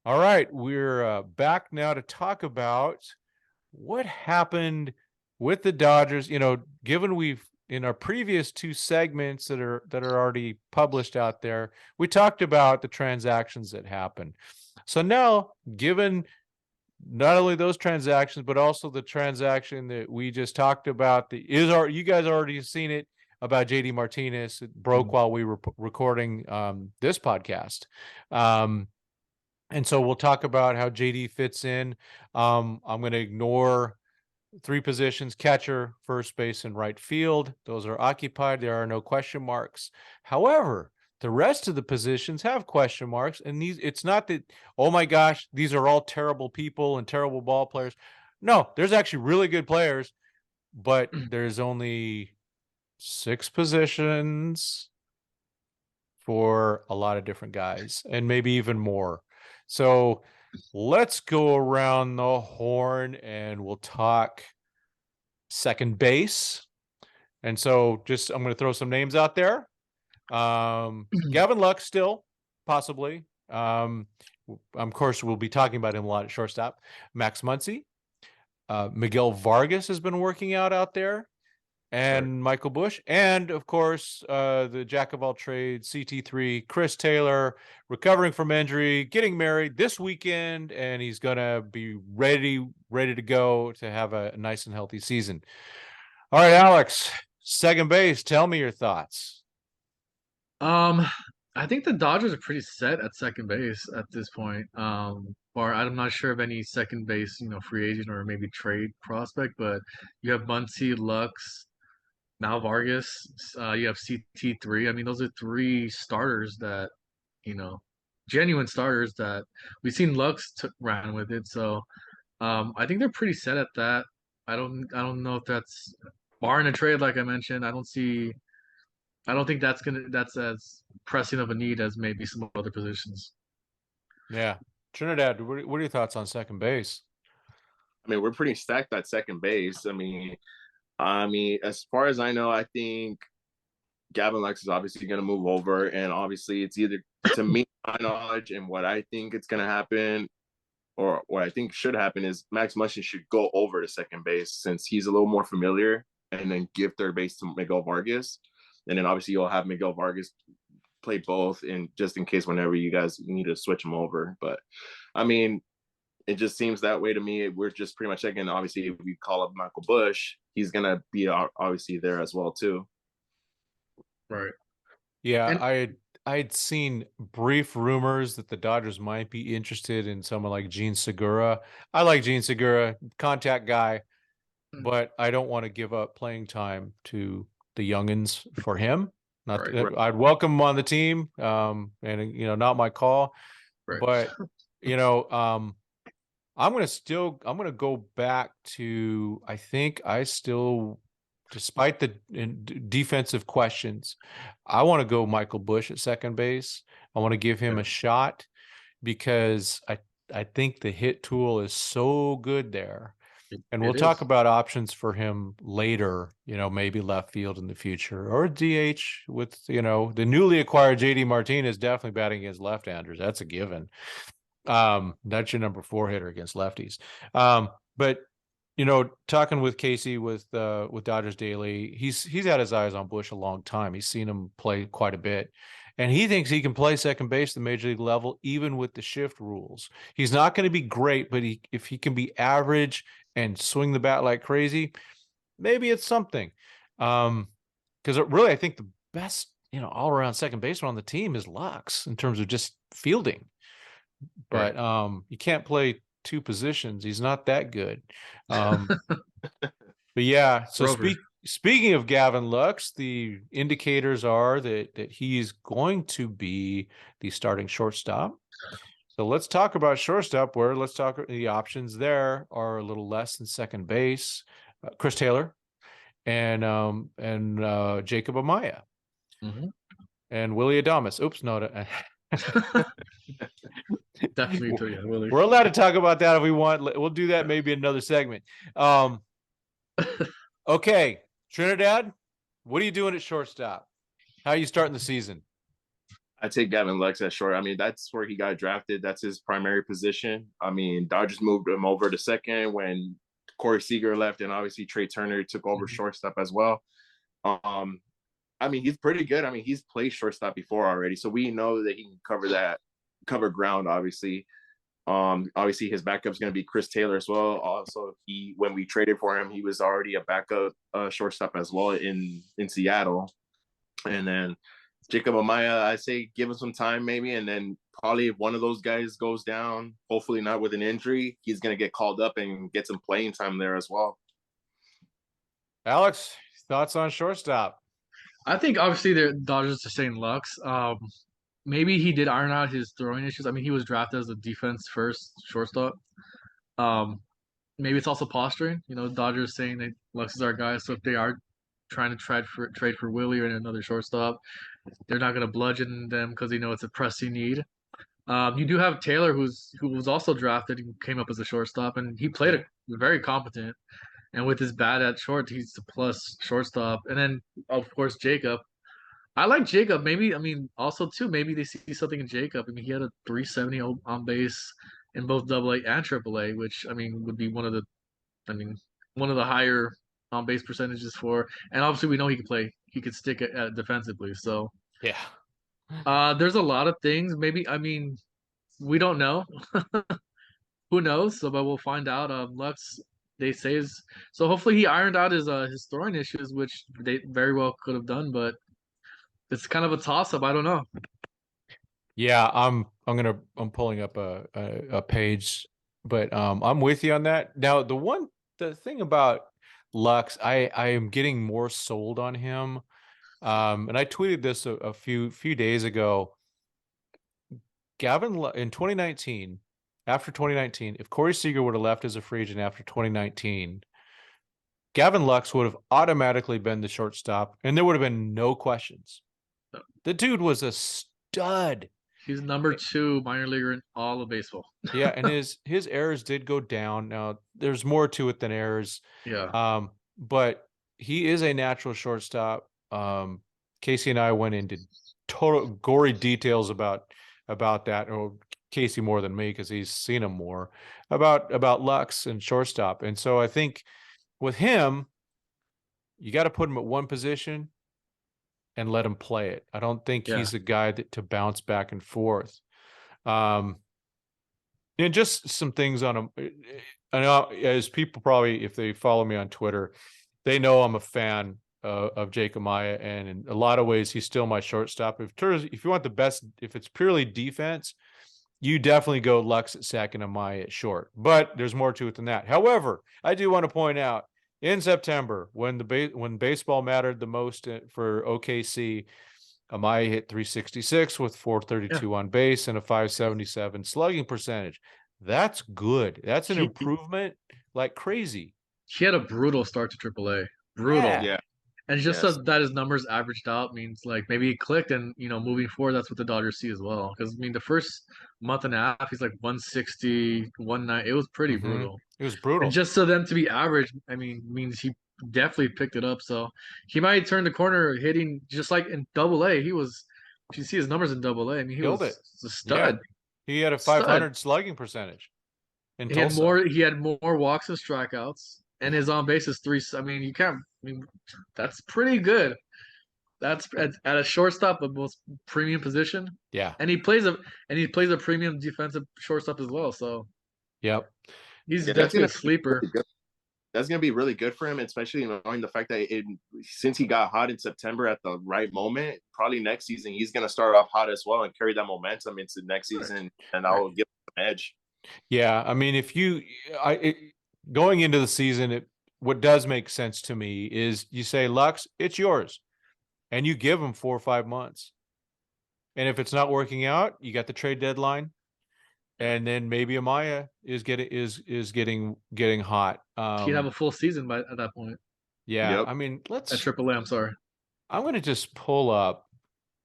All right, we're back now to talk about what happened with the Dodgers. Given we've in our previous two segments that are already published out there, we talked about the transactions that happened. So now, given not only those transactions, but also the transaction that we just talked about, you guys already seen it about JD Martinez. It broke while we were recording this podcast. And so we'll talk about how JD fits in. I'm going to ignore three positions: catcher, first base, and right field. Those are occupied. There are no question marks. However, the rest of the positions have question marks. And it's not that, oh my gosh, these are all terrible people and terrible ball players. No, there's actually really good players, but there's only six positions for a lot of different guys, and maybe even more. So let's go around the horn and we'll talk second base. And so I'm going to throw some names out there. Gavin Lux still, possibly. Of course, we'll be talking about him a lot at shortstop. Max Muncy. Miguel Vargas has been working out there. And Michael Busch, and of course, the jack of all trades, CT3, Chris Taylor, recovering from injury, getting married this weekend, and he's gonna be ready to go to have a nice and healthy season. All right, Alex, second base. Tell me your thoughts. I think the Dodgers are pretty set at second base at this point. Or I'm not sure of any second base, free agent or maybe trade prospect, but you have Muncy, Lux, now Vargas, you have CT3. I mean, those are three starters that, you know, genuine starters that we've seen Lux ran with it. So, I think they're pretty set at that. I don't know if that's barring a trade, like I mentioned. I don't think that's as pressing of a need as maybe some other positions. Yeah, Trinidad, what are your thoughts on second base? I mean, we're pretty stacked at second base. I mean, as far as I know, I think Gavin Lex is obviously going to move over, and obviously, it's either to me, my knowledge, and what I think it's going to happen, or what I think should happen is Max Muncy should go over to second base since he's a little more familiar, and then give third base to Miguel Vargas, and then obviously you'll have Miguel Vargas play both, and just in case whenever you guys need to switch them over. But I mean, it just seems that way to me. We're just pretty much checking. Obviously, if we call up Michael Busch, he's gonna be obviously there as well too. Right. Yeah, And I'd seen brief rumors that the Dodgers might be interested in someone like Gene Segura. I like Gene Segura, contact guy, but I don't want to give up playing time to the youngins for him. Not right, that I'd welcome him on the team, and not my call, right. but you know, I'm gonna go back to, I think I still, despite the defensive questions, I want to go Michael Busch at second base. I want to give him Yeah, a shot because I think the hit tool is so good there. And we'll it talk is. about options for him later, maybe left field in the future or DH with, the newly acquired JD Martinez definitely batting against left-handers. That's a given. That's your number 4 hitter against lefties. But talking with Casey with Dodgers Daily, he's had his eyes on Busch a long time. He's seen him play quite a bit, and he thinks he can play second base at the major league level even with the shift rules. He's not going to be great, but if he can be average and swing the bat like crazy, maybe it's something. Because really, I think the best all around second baseman on the team is Lux in terms of just fielding. Right. But you can't play two positions. He's not that good. Um, but yeah, so Rover. speaking of Gavin Lux, the indicators are that he's going to be the starting shortstop. So let's talk about shortstop. Let's talk the options there are a little less than second base. Chris Taylor and Jacob Amaya Hmm. and Willie Adames. Oops, no. Definitely too, yeah, Willie. We're allowed to talk about that if we want. We'll do that maybe in another segment. Okay, Trinidad, what are you doing at shortstop? How are you starting the season? I take Gavin Lux at short. I mean, that's where he got drafted. That's his primary position. I mean, Dodgers moved him over to second when Corey Seager left, and obviously Trey Turner took over shortstop as well. Um, I mean, he's pretty good. I mean, he's played shortstop before already, so we know that he can cover ground. Obviously his backup is going to be Chris Taylor as well. Also, when we traded for him, he was already a backup shortstop as well in Seattle. And then Jacob Amaya, I say give him some time maybe, and then probably if one of those guys goes down, hopefully not with an injury, he's going to get called up and get some playing time there as well. Alex, thoughts on shortstop? I think obviously the Dodgers are saying Lux. Maybe he did iron out his throwing issues. I mean, he was drafted as a defense first shortstop. Maybe it's also posturing. You know, Dodgers saying that Lux is our guy. So if they are trying to trade for Willie or another shortstop, they're not going to bludgeon them because they know it's a pressing need. You do have Taylor, who was also drafted and came up as a shortstop, and he played very competent. And with his bat at short, he's a plus shortstop. And then of course Jacob. I like Jacob. Maybe I mean also too. Maybe they see something in Jacob. I mean he had a 370 on base in both Double A and Triple A, which I mean would be one of the higher on base percentages for. And obviously we know he can play. He could stick it defensively. So Yeah. there's a lot of things. Maybe I mean we don't know. Who knows? So but we'll find out. Lux they say is so hopefully he ironed out his throwing issues, which they very well could have done, but it's kind of a toss up. I don't know. Yeah, I'm pulling up a page, but I'm with you on that. Now the thing about Lux, I am getting more sold on him. And I tweeted this a few days ago. Gavin in 2019, after 2019, if Corey Seager would have left as a free agent after 2019, Gavin Lux would have automatically been the shortstop, and there would have been no questions. The dude was a stud. He's number 2 minor leaguer in all of baseball. Yeah, and his errors did go down. Now there's more to it than errors. Yeah. But he is a natural shortstop. Casey and I went into total gory details about that. Or Casey more than me because he's seen him more about Lux and shortstop. And so I think with him, you got to put him at one position and let him play it. I don't think he's a guy to bounce back and forth. And just some things on him. I know as people probably, if they follow me on Twitter, they know I'm a fan of Jake Amaya, and in a lot of ways, he's still my shortstop. If you want the best, if it's purely defense, you definitely go Lux at second, Amaya at short. But there's more to it than that. However, I do want to point out in September when baseball mattered the most for OKC, Amaya hit 366 with 432 on base and a 577 slugging percentage. That's good. That's an improvement like crazy. He had a brutal start to AAA. Brutal. Yeah. And just so that his numbers averaged out means like maybe he clicked, and moving forward that's what the Dodgers see as well. Because I mean the first month and a half he's like 160, 19. It was pretty brutal. It was brutal. And just so them to be average, I mean, means he definitely picked it up. So he might turn the corner hitting just like in Double A. He was, if you see his numbers in Double A, I mean he Killed was it. a stud. Yeah. He had a 500 slugging percentage. He had more walks and strikeouts, and his on base is 3. I mean, you can't. I mean, that's pretty good. That's at a shortstop, the most premium position. Yeah, and he plays a premium defensive shortstop as well. So, yep, he's definitely a sleeper. That's going to be really good for him, especially knowing the fact that since he got hot in September at the right moment, probably next season he's going to start off hot as well and carry that momentum into next season, and that will give him an edge. Yeah, I mean, going into the season, what does make sense to me is you say, Lux, it's yours, and you give him 4 or 5 months, and if it's not working out, you got the trade deadline, and then maybe Amaya is getting hot. He'd have a full season at that point. Yeah, yep. I mean, at AAA. I'm sorry. I'm going to just pull up.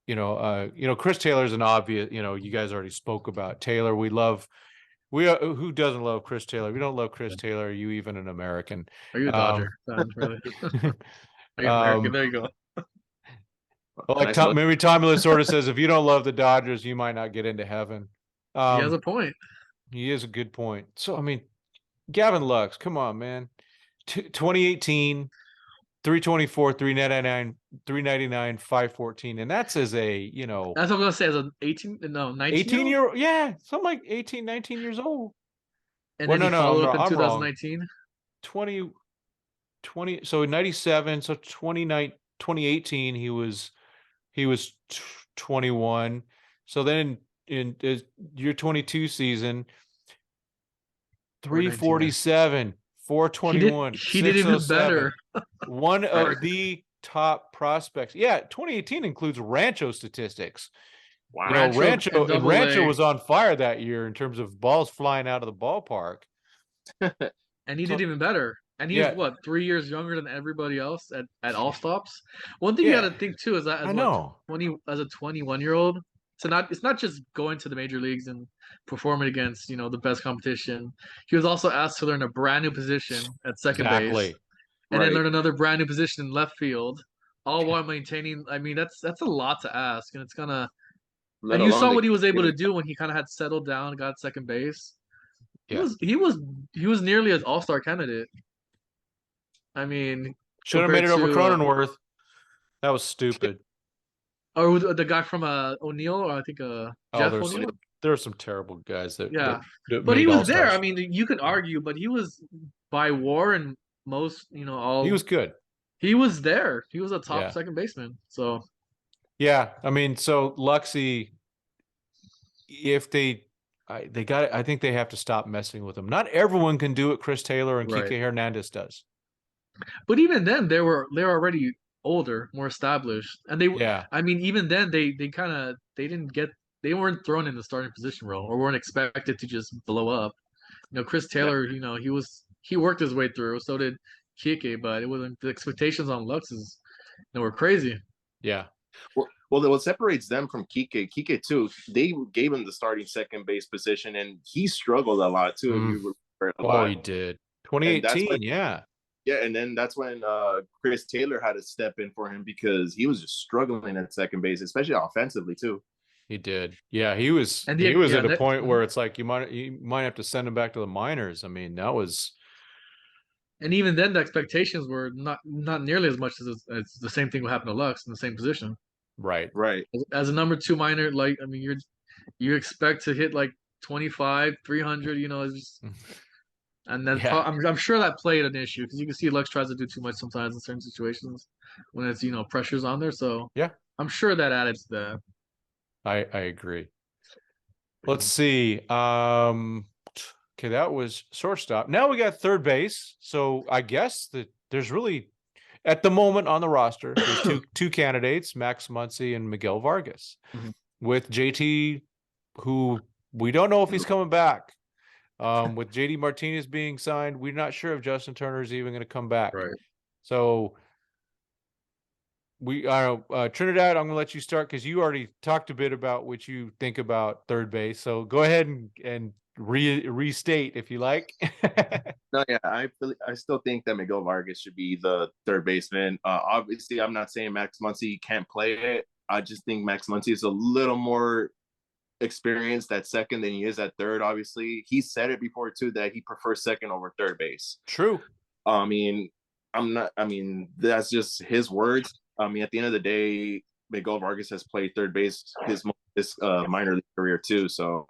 Chris Taylor's an obvious. You guys already spoke about Taylor. Who doesn't love Chris Taylor? If you don't love Chris Taylor, are you even an American? Are you a Dodger fan, really? Are you American? There you go. Well, like Nice look. maybe Tommy sort of says, if you don't love the Dodgers, you might not get into heaven. He has a point. He is a good point. So I mean, Gavin Lux, come on, man. 2018, 324, 399, 399, 514. And that's as a, you know, That's what I'm gonna say. As an 19 year old. Yeah, something like 18, 19 years old. and Well, then he no, followed up in I'm wrong. 2019. 20, so 97, so 2018 he was 21. So then in year 22 season, 347, 421, He did even better. One of the top prospects. Yeah, 2018 includes Rancho statistics. Wow. You know, Rancho and was on fire that year in terms of balls flying out of the ballpark. And he did even better. And he Yeah. was what, 3 years younger than everybody else at all stops. One thing Yeah. you got to think too is that as I know. 20 as a 21-year-old, it's not just going to the major leagues and performing against the best competition. He was also asked to learn a brand new position at second base, and then Right. learn another brand new position in left field, all while maintaining. I mean, that's a lot to ask, and it's gonna. Let And you saw alone what he was able the to do when he kind of had settled down and got second base. He Yeah. was he was he was nearly an all-star candidate. I mean, Should have made it over compared to Cronenworth. That was stupid. or the guy from O'Neill, or I think Jeff O'Neill. There were some terrible guys that Yeah, that but he made was there. all-stars. I mean, you could argue, but he was by WAR and most, all. He was good. He was there. He was a top Yeah. second baseman. So Yeah, I mean, so Luxy, if I think they have to stop messing with him. Not everyone can do what Chris Taylor and Right. Kike Hernandez does. But even then, they were already older, more established, and they. Yeah. I mean, even then, they kind of they weren't thrown in the starting position role or weren't expected to just blow up. Chris Taylor, he worked his way through. So did Kike, but it wasn't the expectations on Lux were crazy. Yeah. Well, what separates them from Kike too, they gave him the starting second base position, and he struggled a lot too. If you remember a lot. He did. 2018, yeah. Yeah, and then that's when Chris Taylor had to step in for him because he was just struggling at second base, especially offensively too. He did. Yeah, he was at a point where it's like you might have to send him back to the minors. I mean, that was. And even then, the expectations were not nearly as much as the same thing would happen to Lux in the same position. Right. As a number 2 minor, like I mean, you expect to hit like 25, 300. And then I'm sure that played an issue because you can see Lux tries to do too much sometimes in certain situations when it's pressure's on there. So yeah, I'm sure that added to that. I agree. Let's see. Okay, that was shortstop. Now we got third base. So I guess that there's really, at the moment on the roster, there's two candidates, Max Muncy and Miguel Vargas, with JT, who we don't know if he's coming back. With JD Martinez being signed, we're not sure if Justin Turner is even going to come back. Right. So Trinidad, I'm going to let you start because you already talked a bit about what you think about third base. So go ahead and restate if you like. No, yeah, I still think that Miguel Vargas should be the third baseman. Obviously, I'm not saying Max Muncy can't play it. I just think Max Muncy is a little more experienced at second than he is at third. Obviously, he said it before too that he prefers second over third base. True. I mean, that's just his words. I mean, at the end of the day, Miguel Vargas has played third base his minor league career too. So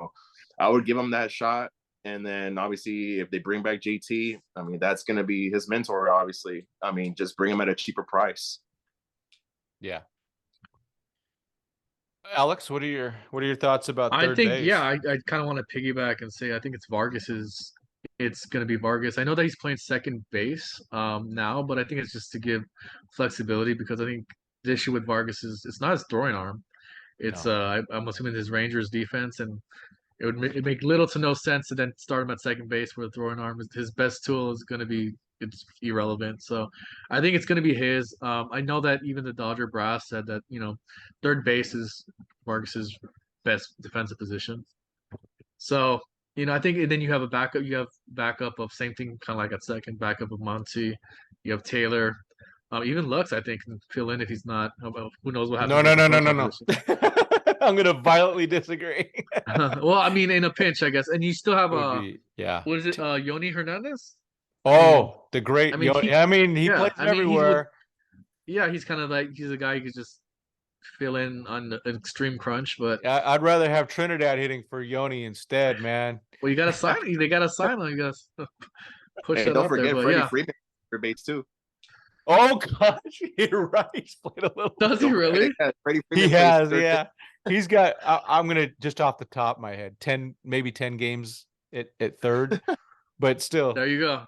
I would give him that shot. And then obviously, if they bring back JT, I mean, that's going to be his mentor. Obviously, I mean, just bring him at a cheaper price. Yeah. Alex, what are your thoughts about third base? I kind of want to piggyback and say I think it's going to be Vargas. I know that he's playing second base now, but I think it's just to give flexibility because I think the issue with Vargas is it's not his throwing arm. It's I'm assuming his Rangers defense, and it would make little to no sense to then start him at second base where the throwing arm is his best tool is going to be it's irrelevant. So I think it's going to be his. I know that even the Dodger brass said that third base is Vargas's best defensive position. So I think and then you have a backup. You have backup of same thing, kind of like at second, backup of Monty. You have Taylor. Even Lux, I think, can fill in if he's not. Who knows what No, happens no, with the no, no, no, shortstop no. position. I'm gonna violently disagree. Well, I mean, in a pinch, I guess. And you still have It would be, yeah. what is it? Yoni Hernandez. Oh, the great. I mean, I mean, he yeah. plays I mean, everywhere. yeah. He's kind of like he's a guy who could just fill in on an extreme crunch. But I'd rather have Trinidad hitting for Yoni instead, man. well, you got to sign. They got to sign him. You got to push Hey, that don't out there. forget But Freddie yeah, Freeman for base too. Oh gosh, you're right. He's played a little. does he Don't forget, really? yeah, Freddie He Freeman plays has, third base. yeah. He's got. I'm gonna just off the top of my head, 10, maybe 10 games at third, but still. There you go.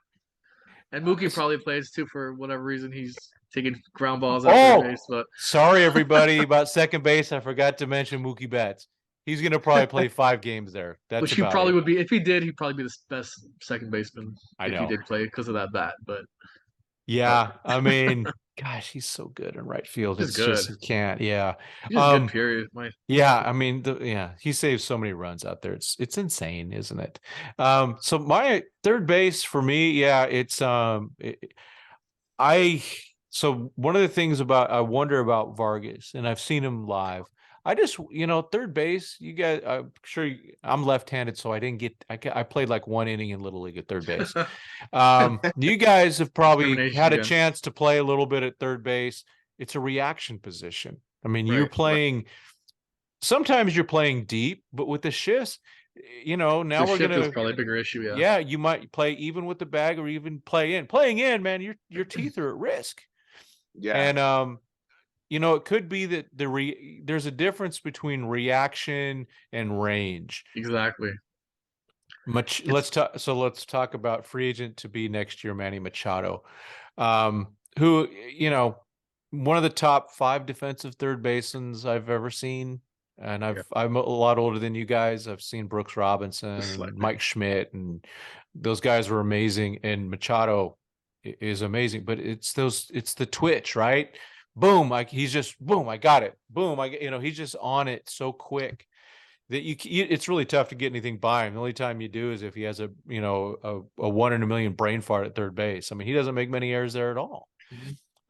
And Mookie probably plays too for whatever reason. He's taking ground balls at Oh, third base. But sorry everybody about second base. I forgot to mention Mookie Betts. He's gonna probably play 5 games there. That's which he about probably it. would be if he did. He'd probably be the best second baseman I if he know. did play because of that bat. But Yeah, I mean, gosh, he's so good in right field. He's It's just good. he can't. Yeah. he's just good. Period. Yeah, I mean, yeah, he saves so many runs out there. It's insane, isn't it? So my third base for me, yeah, it's I so one of the things about I wonder about Vargas, and I've seen him live. I just, third base, you guys, I'm sure I'm left-handed, so I didn't get, I played like 1 inning in Little League at third base. You guys have probably Discrimination had a again. chance to play a little bit at third base. It's a reaction position. I mean, you're Right. playing, sometimes you're playing deep, but with the shifts, now The we're shift gonna, is probably a bigger issue. Yeah. yeah, you might play even with the bag or even play in. Playing in, man, your teeth are at risk. Yeah. And it could be that there's a difference between reaction and range. Exactly. Let's talk about free agent to be next year, Manny Machado, who, one of the top 5 defensive third basemans I've ever seen. And I'm a lot older than you guys. I've seen Brooks Robinson and Mike Schmidt, and those guys were amazing. And Machado is amazing, but it's the twitch, right? Boom, he's just boom, I got it. Boom, he's just on it so quick that it's really tough to get anything by him. The only time you do is if he has a 1 in a million brain fart at third base. I mean, he doesn't make many errors there at all.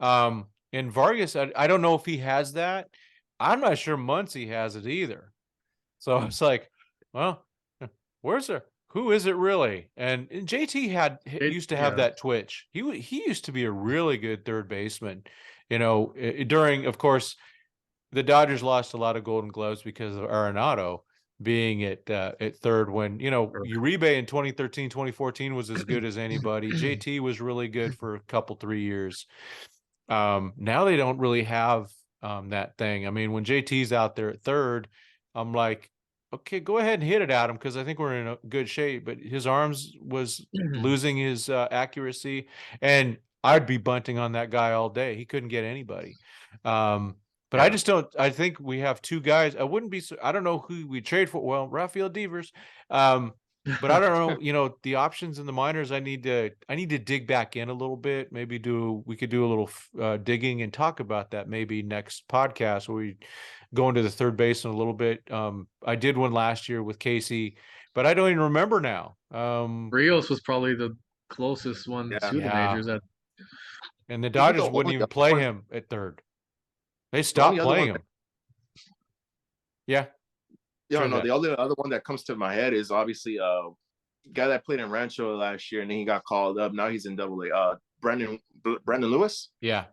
And Vargas, I don't know if he has that. I'm not sure Muncy has it either. So it's like, well, who is it really? And JT used to have that twitch. He used to be a really good third baseman. During, of course, the Dodgers lost a lot of Golden Gloves because of Arenado being at third when, Uribe in 2013, 2014 was as good as anybody. JT was really good for a couple, 3 years. Now they don't really have that thing. I mean, when JT's out there at third, I'm like, okay, go ahead and hit it at him because I think we're in a good shape. But his arms was losing his accuracy, and I'd be bunting on that guy all day. He couldn't get anybody. But I just don't. I think we have 2 guys. I don't know who we trade for. Well, Rafael Devers. But I don't know, the options in the minors, I need to dig back in a little bit. Maybe we could do a little digging and talk about that maybe next podcast where we go into the third base in a little bit. I did one last year with Casey, but I don't even remember now. Rios was probably the closest one to the majors. And the Dodgers wouldn't even play him at third. They stopped playing him. Yeah. Yeah, no, the only other one that comes to my head is obviously guy that played in Rancho last year and then he got called up. Now he's in Double-A. Brandon Lewis. Yeah.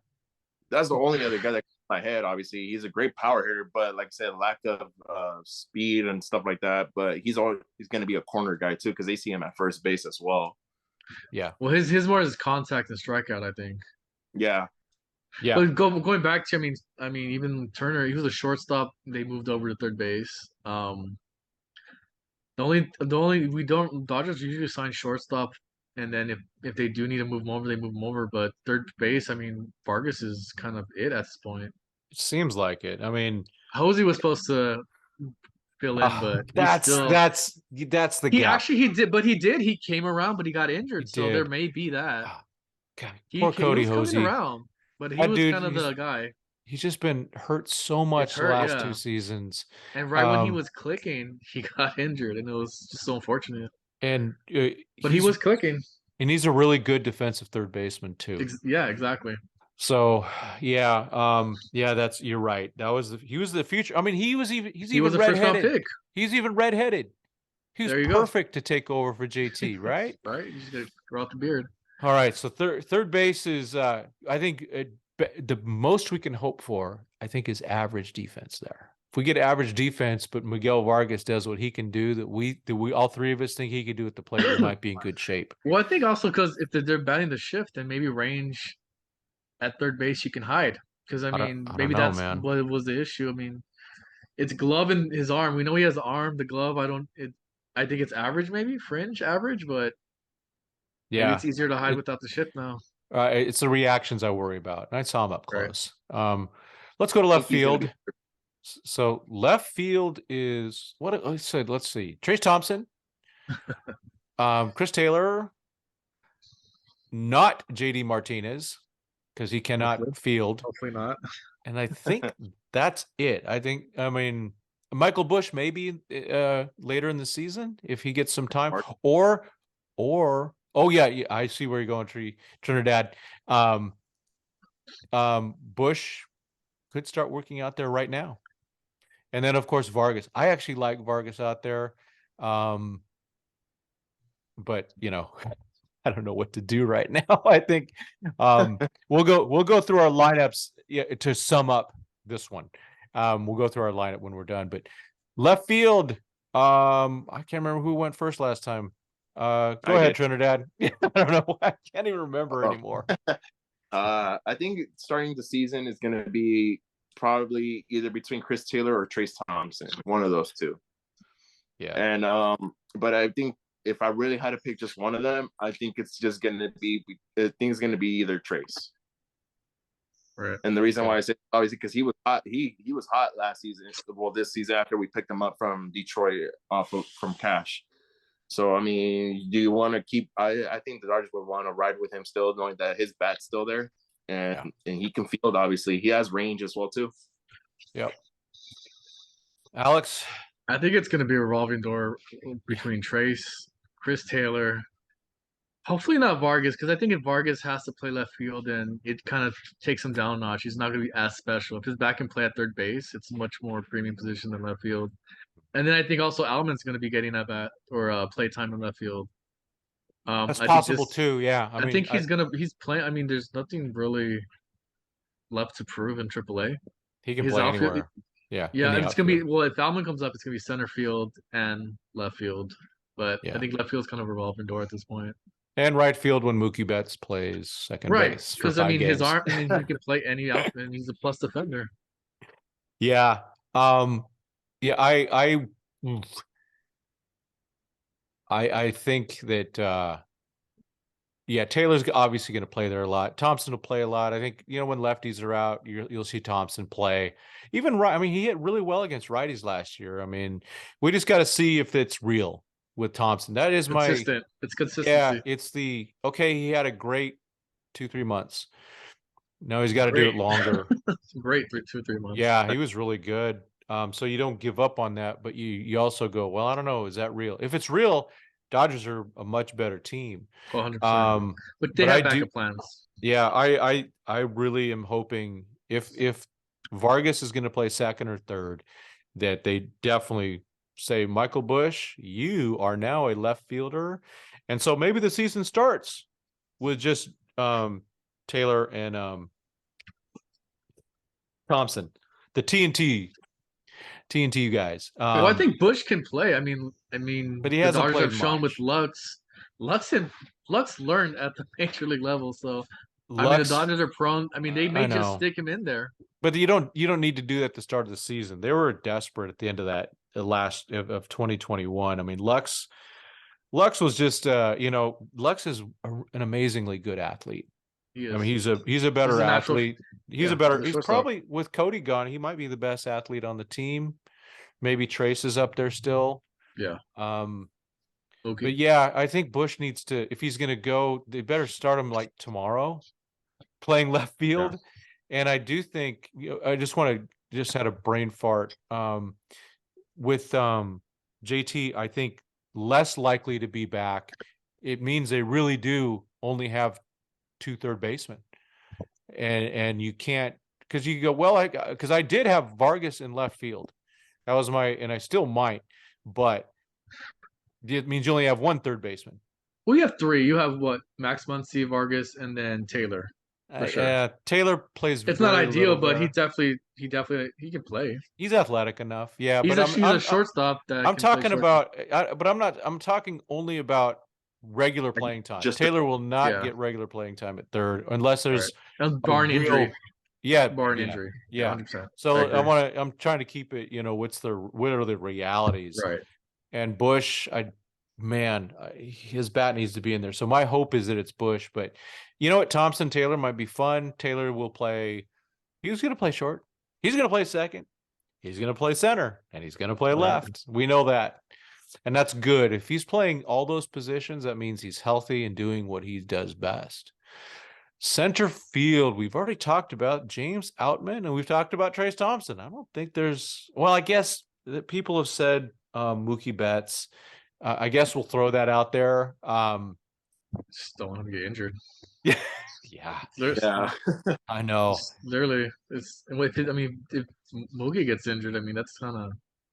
That's the only other guy that comes to my head. Obviously, he's a great power hitter, but like I said, lack of speed and stuff like that. But he's going to be a corner guy too because they see him at first base as well. Yeah. Well, his more is contact and strikeout, I think. Yeah. Yeah. But going back to, I mean, even Turner, he was a shortstop. They moved over to third base. Dodgers usually sign shortstop, and then if they do need to move them over, they move them over. But third base, I mean, Vargas is kind of it at this point. It seems like it. I mean, Hosey was supposed to fill in, but that's the gap. He did, but he came around, but he got injured, so there may be that. God, poor Cody Hosey. Around, but he was kind of the guy. He's just been hurt so much the last 2 seasons. And when he was clicking, he got injured, and it was just so unfortunate. But he was clicking. And he's a really good defensive third baseman too. Yeah, exactly. So yeah, you're right. He was the future. I mean, he's He was even a first round redheaded. pick. He's even redheaded. He was There you go. perfect to take over for JT, right? Right. You just gotta grow out the beard. All right. So third base is I think the most we can hope for, I think, is average defense there. If we get average defense, but Miguel Vargas does what he can do, that we all three of us think he could do at the plate, we might be in good shape. Well, I think also because if they're batting the shift, then maybe range at third base you can hide. Because I mean, don't maybe know, that's man. what was the issue. I mean, it's glove in his arm. We know he has the arm, the glove. I think it's average, maybe fringe average, but maybe Yeah, it's easier to hide without the shift now. it's the reactions I worry about. And I saw him up Right. close. Let's go to I left think he's gonna field. So left field is what I said. Let's see. Trayce Thompson, Chris Taylor, not JD Martinez, because he cannot Hopefully. field. Hopefully not. And I think that's it. I mean, Michael Busch maybe later in the season if he gets some time, or oh yeah, I see where you're going, Trinidad. Busch could start working out there right now. And then of course Vargas. I actually like Vargas out there. But I don't know what to do right now. I think we'll go through our lineups to sum up this one. We'll go through our lineup when we're done. But left field, I can't remember who went first last time. Go ahead, Trinidad. I don't know. I can't even remember anymore. I think starting the season is going to be probably either between Chris Taylor or Trayce Thompson, one of those two. Yeah. And but I think if I really had to pick just one of them, I think it's just going to be either Trayce. Right. And the reason why I say obviously because he was hot. He was hot last season. Well, this season after we picked him up from Detroit from Cash. So I mean, do you want to keep? I think the Dodgers would want to ride with him still, knowing that his bat's still there, and he can field. Obviously, he has range as well too. Yep. Alex, I think it's going to be a revolving door between Trayce, Chris Taylor. Hopefully not Vargas, because I think if Vargas has to play left field, then it kind of takes him down a notch. He's not going to be as special. If his back can play at third base, it's a much more premium position than left field. And then I think also Outman's going to be getting at bat or play time in left field. that's I possible think too. Yeah, I think he's playing. I mean, there's nothing really left to prove in AAA. He can His play outfield, anywhere. Yeah, yeah, and it's gonna be if Outman comes up, it's gonna be center field and left field. But I think left field's kind of a revolving door at this point. And right field when Mookie Betts plays second base. Because I mean, his arm. I mean, he can play any outfit, and he's a plus defender. Yeah. Yeah. I think that. Yeah, Taylor's obviously going to play there a lot. Thompson will play a lot. I think when lefties are out, you'll see Thompson play. Even right. I mean, he hit really well against righties last year. I mean, we just got to see if it's real with Thompson. That is consistent. It's consistency. Yeah, it's he had a great 2-3 months. Now he's got to do it longer. Great 2-3 months. Yeah, he was really good. So you don't give up on that, but you also go, well, I don't know, is that real? If it's real, Dodgers are a much better team. 100%. But they have backup plans. Yeah, I really am hoping if Vargas is going to play second or third, that they definitely say, Michael Busch, you are now a left fielder. And so maybe the season starts with just Taylor and Thompson, the TNT guys. Well, I think Busch can play. I mean, but he hasn't played have shown much. with Lux learned at the major league level. So I mean, the Dodgers are prone. I mean, they may just stick him in there. But you don't need to do that at the start of the season. They were desperate at the end of that last of 2021. I mean, Lux was just Lux is an amazingly good athlete. I mean, he's a better athlete. He's probably, with Cody gone, he might be the best athlete on the team. Maybe Trayce is up there still. Yeah. Okay. But yeah, I think Busch needs to, if he's going to go, they better start him like tomorrow, playing left field. Yeah. And I do think, I just had a brain fart. With JT, I think less likely to be back. It means they really do only have 2 third basemen. and you can't, because you go, well, because I did have Vargas in left field. That was and I still might, but it means you only have one third baseman. Well, you have three. You have what? Max Muncy, Vargas, and then Taylor. For sure. Taylor plays It's not very ideal, little but there. he can play. He's athletic enough. Yeah, He's but he's a shortstop that I'm can play talking shortstop. about, but I'm talking only about regular playing time. Just Taylor will not yeah. get regular playing time at third unless there's That was barring injury. Yeah, Barring yeah, injury. yeah. 100%. So I'm trying to keep it, what are the realities? Right. And Busch, his bat needs to be in there. So my hope is that it's Busch, but you know what? Thompson Taylor might be fun. Taylor will play. He's going to play short. He's going to play second. He's going to play center, and he's going to play left. We know that. And that's good. If he's playing all those positions, that means he's healthy and doing what he does best. Center field, we've already talked about James Outman, and we've talked about Trayce Thompson. I don't think I guess that people have said Mookie Betts. I guess we'll throw that out there. Just don't want him to get injured. Yeah. Yeah. I know. Literally, if Mookie gets injured,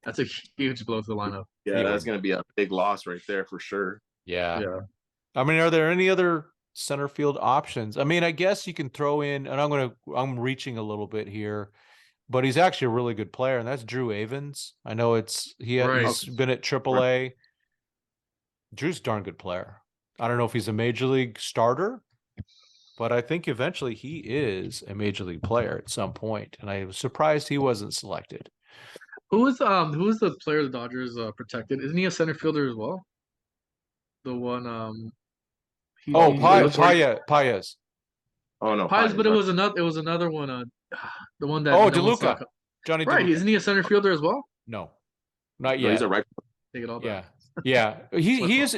that's a huge blow to the lineup. Yeah, that's going to be a big loss right there for sure. Yeah. I mean, are there any other center field options? I mean, I guess you can throw in, and I'm reaching a little bit here, but he's actually a really good player, and that's Drew Avens. I know he's been at AAA. Drew's a darn good player. I don't know if he's a major league starter, but I think eventually he is a major league player at some point, and I was surprised he wasn't selected. Who is the player the Dodgers protected? Isn't he a center fielder as well? The one Paez. Oh no, Paez, but it was another one. The one that DeLuca. Johnny right, DeLuca. isn't he a center fielder as well? No, not yet. No, he's a right. Take it all back. Yeah. He is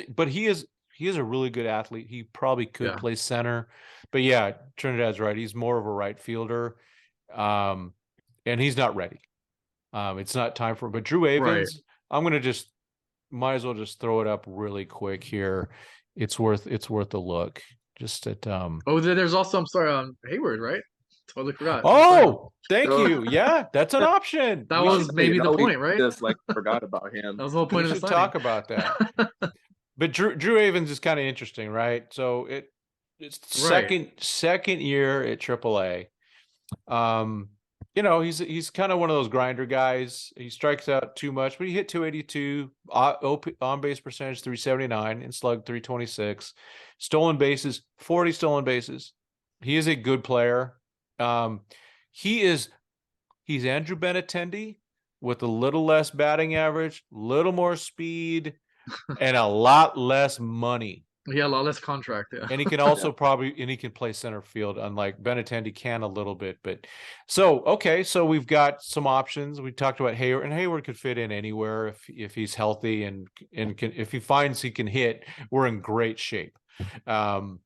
a really good athlete. He probably could play center, but yeah, Trinidad's right. He's more of a right fielder, and he's not ready. It's not time for him. But Drew Avens, I'm gonna might as well just throw it up really quick here. It's worth a look. Just at there's also Hayward, right? Totally forgot. Oh, thank you. Yeah, that's an option. That was maybe the point, right? Just forgot about him. That was the whole point of the signing. Talk about that. But Drew Avens is kind of interesting, right? So it's second year at AAA. He's kind of one of those grinder guys. He strikes out too much, but he hit 282, on base percentage 379, and slugged 326. Stolen bases, 40 stolen bases. He is a good player. He's Andrew Benintendi with a little less batting average, little more speed, and a lot less money. Yeah, a lot less contract. Yeah. And he can also he can play center field, unlike Benintendi can a little bit. But so we've got some options. We talked about Hayward, and Hayward could fit in anywhere if he's healthy and if he finds he can hit, we're in great shape. I'm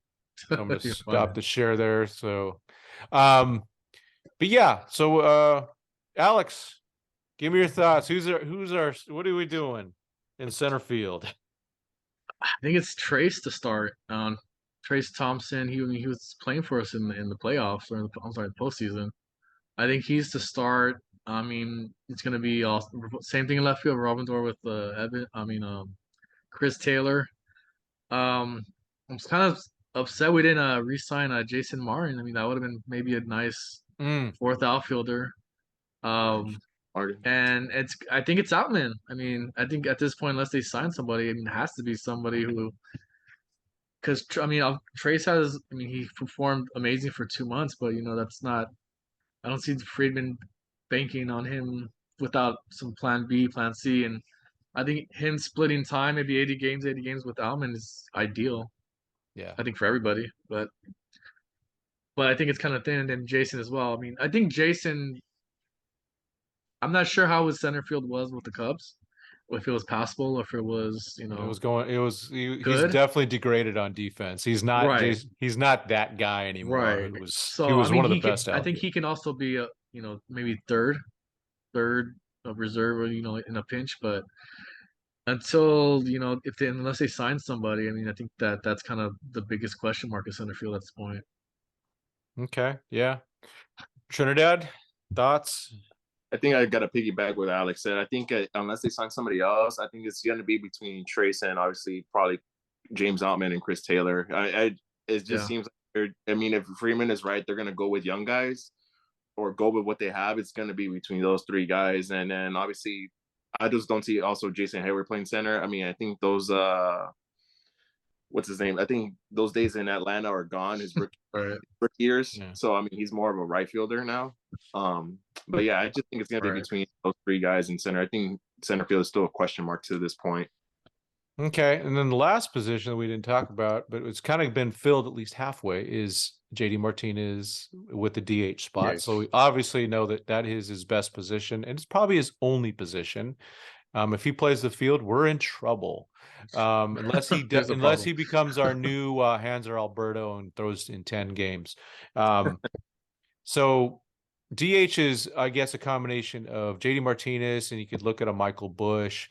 gonna stop the share there. So but yeah, so Alex, give me your thoughts. What are we doing in center field? I think it's Trayce to start. Trayce Thompson. He was playing for us in the playoffs, or the postseason. I think he's to start. I mean, it's gonna be same thing in left field. Robinson with Chris Taylor. I'm kind of upset we didn't re-sign Jason Martin. I mean, that would have been maybe a nice fourth outfielder. And I think it's Outman. I mean, I think at this point, unless they sign somebody, I mean, it has to be somebody who, because Trayce he performed amazing for 2 months, but that's not. I don't see Friedman banking on him without some plan B, plan C, and I think him splitting time, maybe 80 games with Outman is ideal. Yeah, I think for everybody, but I think it's kind of thin, and Jason as well. I mean, I think Jason. I'm not sure how his center field was with the Cubs, if it was passable, or if it was, it was going. He's definitely degraded on defense. He's not. Right. He's not that guy anymore. Right. He was one of the best. I think he can also be maybe third of reserve, in a pinch. But until unless they sign somebody, I mean, I think that's kind of the biggest question mark in center field at this point. Okay. Yeah. Trinidad, thoughts? I think I got to piggyback what Alex said. I think unless they sign somebody else, I think it's going to be between Trayce and obviously probably James Outman and Chris Taylor. It just Yeah. seems like I mean, if Freeman is right, they're going to go with young guys or go with what they have. It's going to be between those three guys, and then obviously, I just don't see also Jason Hayward playing center. I mean, I think those what's his name? I think those days in Atlanta are gone. His rookie, Right. rookie years. Yeah. So I mean, he's more of a right fielder now. But yeah, I just think it's gonna be Right. between those three guys in center. I think center field is still a question mark to this point. Okay. And then the last position that we didn't talk about, but it's kind of been filled at least halfway, is JD Martinez with the DH spot. DH. So we obviously know that that is his best position, and it's probably his only position. If he plays the field, we're in trouble. Unless he There's a unless problem. he becomes our new Hanser Alberto and throws in 10 games. So DH is, I guess, a combination of JD Martinez, and you could look at a Michael Busch,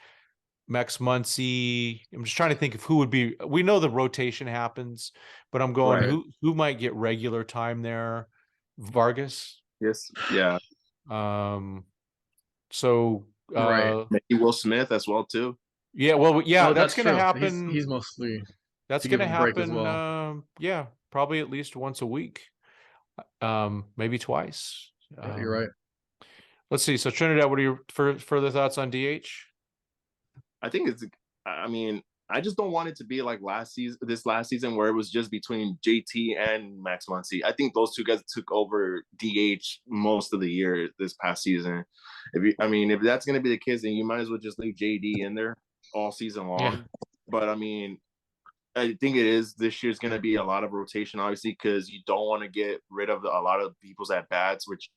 Max Muncy. I'm just trying to think of who would be. We know the rotation happens, but I'm going Right. who might get regular time there. Vargas. Yes. Yeah. So Right. Maybe Will Smith as well too. yeah, well, yeah, Oh, that's going to true. happen. He's mostly That's to going give to him a break as happen. well. Yeah, probably at least once a week, maybe twice. Yeah, you're right. Let's see. So Trinidad, what are your further thoughts on DH? I think it's. I mean, I just don't want it to be like this last season where it was just between JT and Max Muncy. I think those two guys took over DH most of the year this past season. If that's going to be the case, then you might as well just leave JD in there all season long. Yeah. But I mean, I think this year's going to be a lot of rotation, obviously, because you don't want to get rid of a lot of people's at bats, which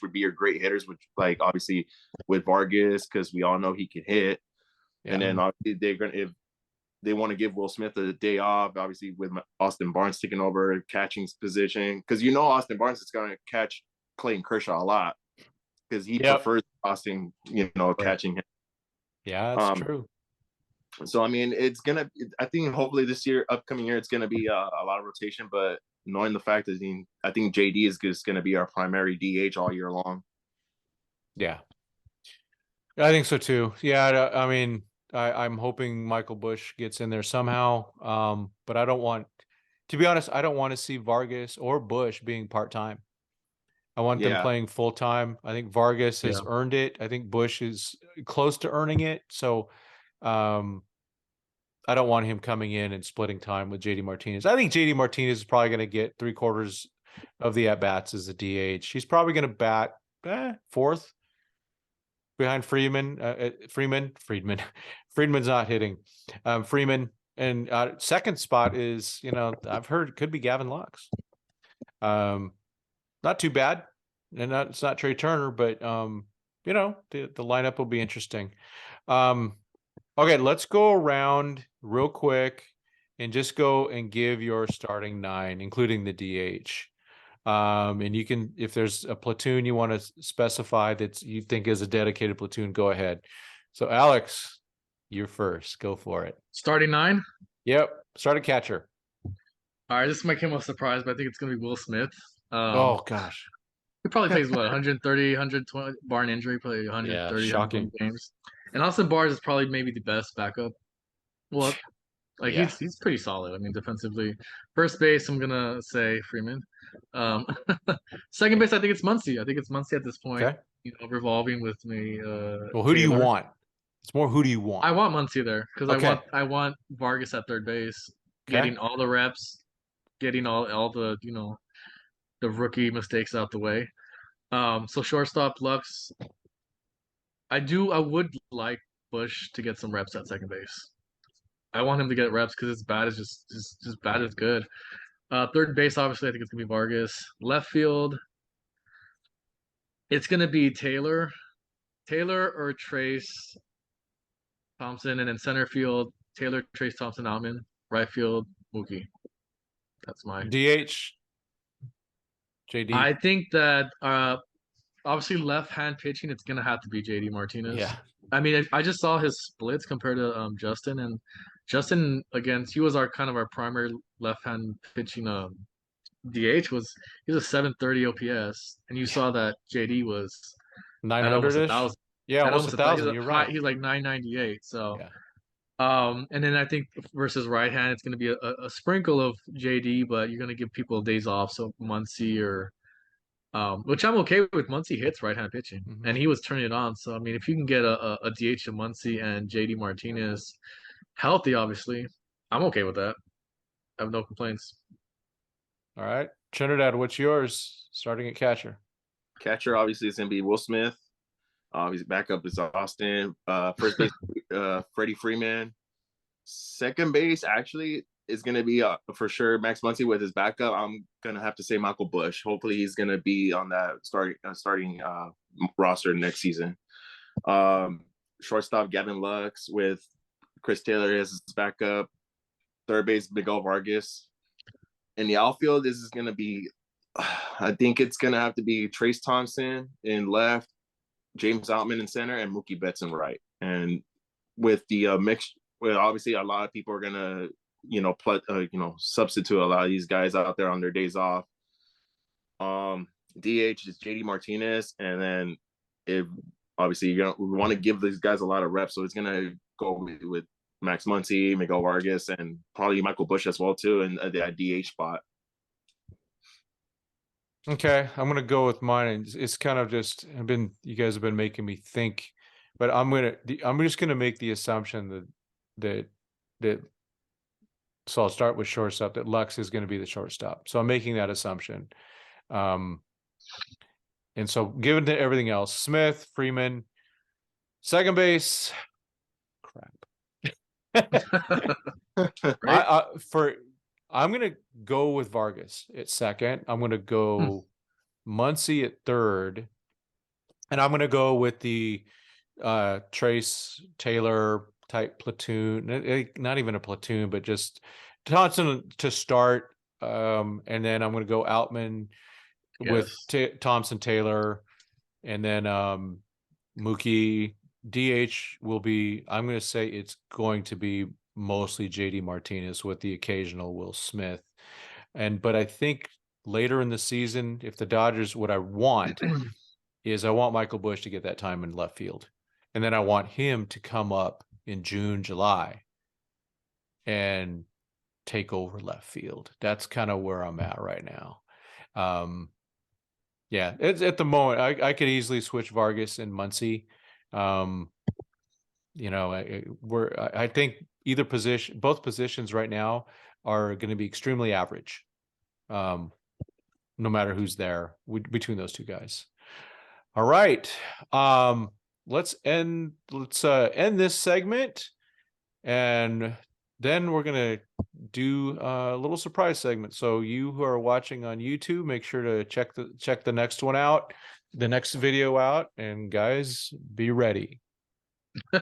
would be your great hitters, which like obviously with Vargas, because we all know he can hit. Yeah. And then obviously if they want to give Will Smith a day off, obviously with Austin Barnes taking over catching position, because Austin Barnes is going to catch Clayton Kershaw a lot because he prefers Austin, catching him. Yeah, that's true. So I mean, I think hopefully this upcoming year, it's gonna be a lot of rotation. But knowing the fact that I think JD is just gonna be our primary DH all year long. Yeah, I think so too. Yeah, I mean, I'm hoping Michael Busch gets in there somehow. But I don't want, to be honest, I don't want to see Vargas or Busch being part-time. I want them playing full-time. I think Vargas has earned it. I think Busch is close to earning it. So I don't want him coming in and splitting time with JD Martinez. I think JD Martinez is probably going to get 3/4 of the at-bats as a DH. He's probably going to bat fourth behind Freeman. Friedman's not hitting. Freeman. And second spot is, I've heard could be Gavin Lux. Not too bad. And it's not Trey Turner, but the lineup will be interesting. Okay, let's go around real quick and just go and give your starting 9, including the DH. And you can, if there's a platoon you want to specify that you think is a dedicated platoon, go ahead. So Alex, you're first. Go for it. Starting 9? Yep. Start a catcher. All right, this might come as a surprise, but I think it's going to be Will Smith. Oh, gosh. He probably plays, 130, 120, barring injury, probably 130, shocking. 120 games. And Austin Barnes is probably maybe the best backup. Well, he's pretty solid. I mean, defensively. First base, I'm going to say Freeman. Second base, I think it's Muncy. I think it's Muncy at this point. Okay. Revolving with me. Well, who do you want? It's more who do you want? I want Muncy there because I want Vargas at third base, getting all the reps, getting all the the rookie mistakes out the way. So shortstop Lux. I would like Busch to get some reps at second base. I want him to get reps because his bat is just bad is good. Third base, obviously, I think it's gonna be Vargas. Left field, it's gonna be Taylor or Trayce, Thompson, and then center field, Taylor, Trayce, Thompson, Outman. Right field, Mookie. That's my DH. JD. I think that obviously left-hand pitching, it's gonna have to be JD Martinez. Yeah. I mean, I just saw his splits compared to Justin, and Justin he was our primary left-hand pitching DH he was a 730 OPS, and you saw that JD was at almost 900-ish. 1,000. Yeah, At almost almost a a thousand. thousand. You're right. He's like 998. So, Yeah. and then I think versus right hand, it's going to be a sprinkle of JD, but you're going to give people days off. So Muncy or which I'm okay with. Muncy hits right hand pitching, Mhm. and he was turning it on. So I mean, if you can get a DH of Muncy and JD Martinez healthy, obviously, I'm okay with that. I have no complaints. All right. Trinidad, what's yours? Starting at catcher. Catcher obviously is gonna be Will Smith. His backup is Austin. First base, Freddie Freeman. Second base actually is gonna be for sure Max Muncy with his backup. I'm gonna have to say Michael Busch. Hopefully he's gonna be on that starting roster next season. Shortstop Gavin Lux with Chris Taylor as his backup. Third base Miguel Vargas. In the outfield, this is gonna be. I think it's gonna have to be Trayce Thompson in left, James Outman in center, and Mookie Betts in right. And with the mix, well, obviously a lot of people are gonna, substitute a lot of these guys out there on their days off. DH is JD Martinez, and then if obviously we want to give these guys a lot of reps, so it's gonna go with Max Muncy, Miguel Vargas, and probably Michael Busch as well too, in that DH spot. Okay, I'm gonna go with mine. It's kind of just you guys have been making me think, but I'm just gonna make the assumption that so I'll start with shortstop, that Lux is gonna be the shortstop. So I'm making that assumption. And so given to everything else, Smith, Freeman, second base, crap. I'm gonna go with Vargas at second. I'm gonna go Muncy at third, and I'm gonna go with the Trayce Taylor type platoon. Not even a platoon, but just Thompson to start. And then I'm gonna go Outman with Thompson Taylor, and then Mookie. DH will be. I'm gonna say it's going to be mostly JD Martinez with the occasional Will Smith. But I think later in the season, if the Dodgers, what I want is I want Michael Busch to get that time in left field. And then I want him to come up in June, July and take over left field. That's kind of where I'm at right now. Yeah, it's at the moment I could easily switch Vargas and Muncy. I think both positions right now are going to be extremely average, no matter who's there between those two guys. All right, let's end this segment, and then we're gonna do a little surprise segment. So you who are watching on YouTube, make sure to check the next one out, the next video out, and guys, be ready.